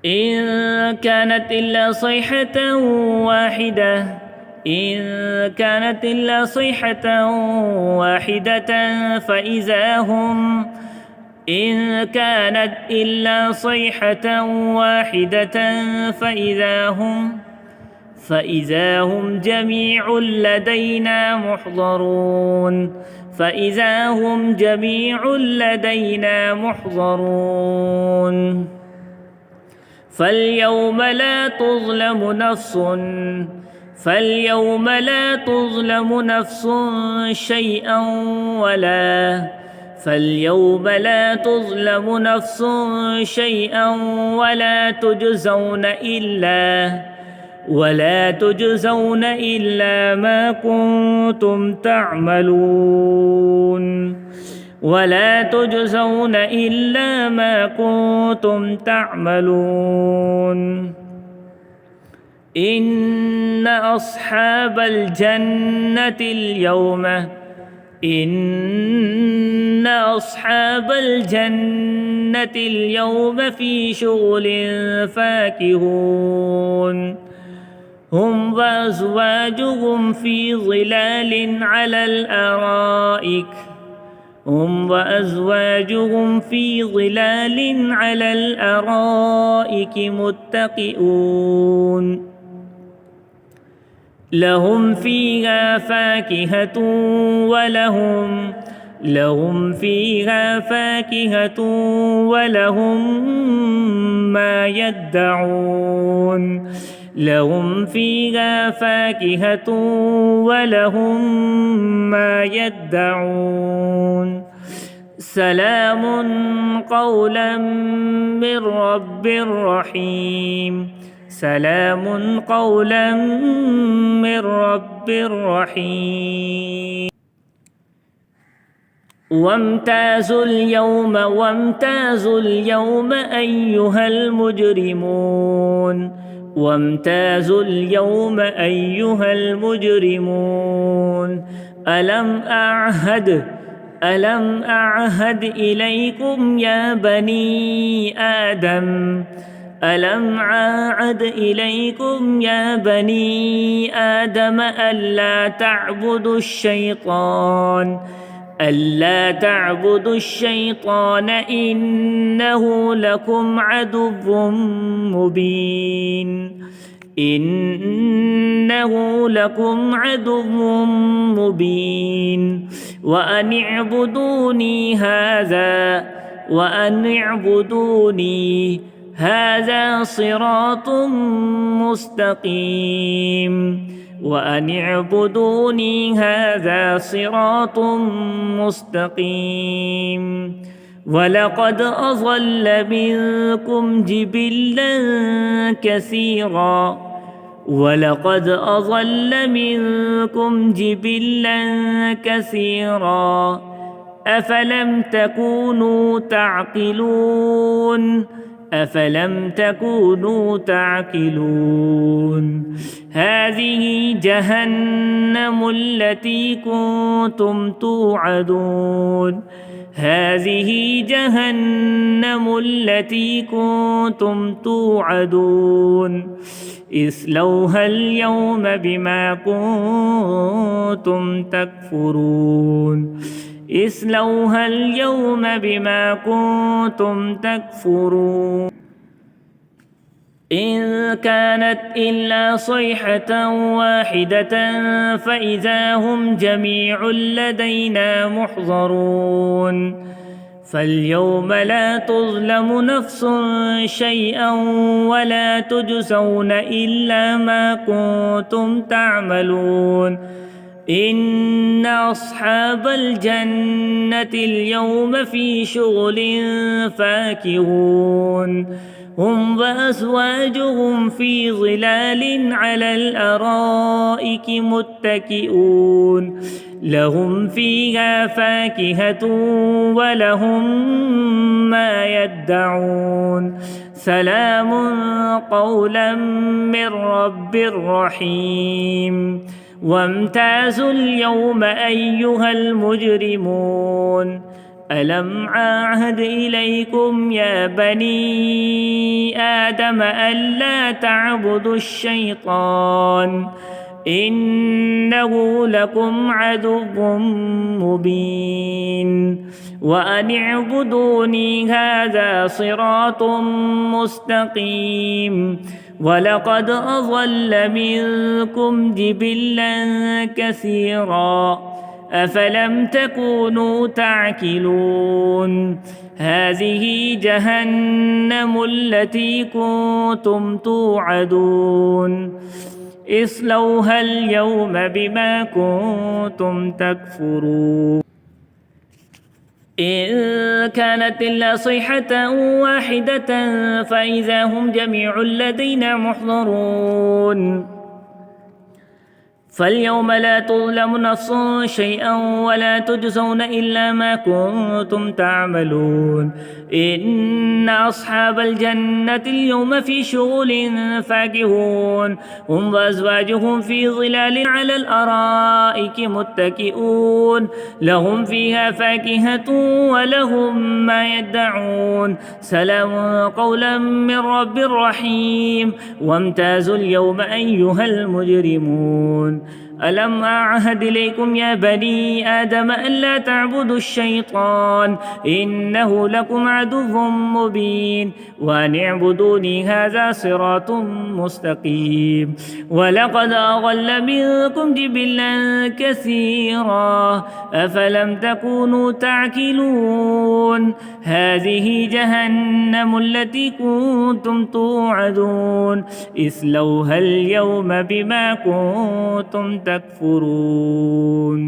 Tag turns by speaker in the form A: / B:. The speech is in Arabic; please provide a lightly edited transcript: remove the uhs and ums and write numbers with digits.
A: إن كانت إلا صيحة واحدة إن كانت إلا صيحة واحدة فإذا هم إن كانت إلا صيحة واحدة فإذا هم جميع لدينا محضرون فإذا هم جميع لدينا محضرون فاليوم لا تظلم نفس شيئا ولا تجزون إلا ما كنتم تعملون إن أصحاب الجنة اليوم في شغل فاكهون هم وأزواجهم في ظلال على الأرائك متكئون لهم فيها فاكهة ولهم ما يدعون سلام قولا من رب رحيم وامتازوا اليوم أيها المجرمون ألم أعهد إليكم يا بني آدم ألا تعبدوا الشيطان إنه لكم عدو مبين وأن اعبدوني هذا صراط مستقيم ولقد أضل منكم جبلا كثيرا أفلم تكونوا تعقلون هذه جهنم التي كنتم توعدون اصلوها اليوم بما كنتم تكفرون إن كانت إلا صيحة واحدة فإذا هم جميع لدينا محضرون فاليوم لا تظلم نفس شيئا ولا تجزون إلا ما كنتم تعملون إن أصحاب الجنة اليوم في شغل فاكهون هم وأزواجهم في ظلال على الأرائك متكئون لهم فيها فاكهة ولهم ما يدعون سلام قولا من رب رحيم وامتازوا اليوم أيها المجرمون ألم أعهد إليكم يا بني آدم ألا تعبدوا الشيطان إنه لكم عدو مبين وأن اعبدوني هذا صراط مستقيم ولقد أضل منكم جبلا كثيرا أفلم تكونوا تعقلون هذه جهنم التي كنتم توعدون اصلوها اليوم بما كنتم تكفرون إن كانت إلا صيحة واحدة فإذا هم جميع لدينا محضرون فاليوم لا تظلم نفس شيئا ولا تجزون إلا ما كنتم تعملون إن أصحاب الجنة اليوم في شغل فاكهون هم وأزواجهم في ظلال على الأرائك متكئون لهم فيها فاكهة ولهم ما يدعون سلام قولا من رب رحيم وامتازوا اليوم أيها المجرمون ألم أعهد إليكم يا بني آدم ألا تعبدوا الشيطان إنه لكم عدو مبين وأن اعبدوني هذا صراط مستقيم ولقد أضل منكم جبلا كثيرا أفلم تكونوا تعقلون هذه جهنم التي كنتم توعدون اصلوها اليوم بما كنتم تكفرون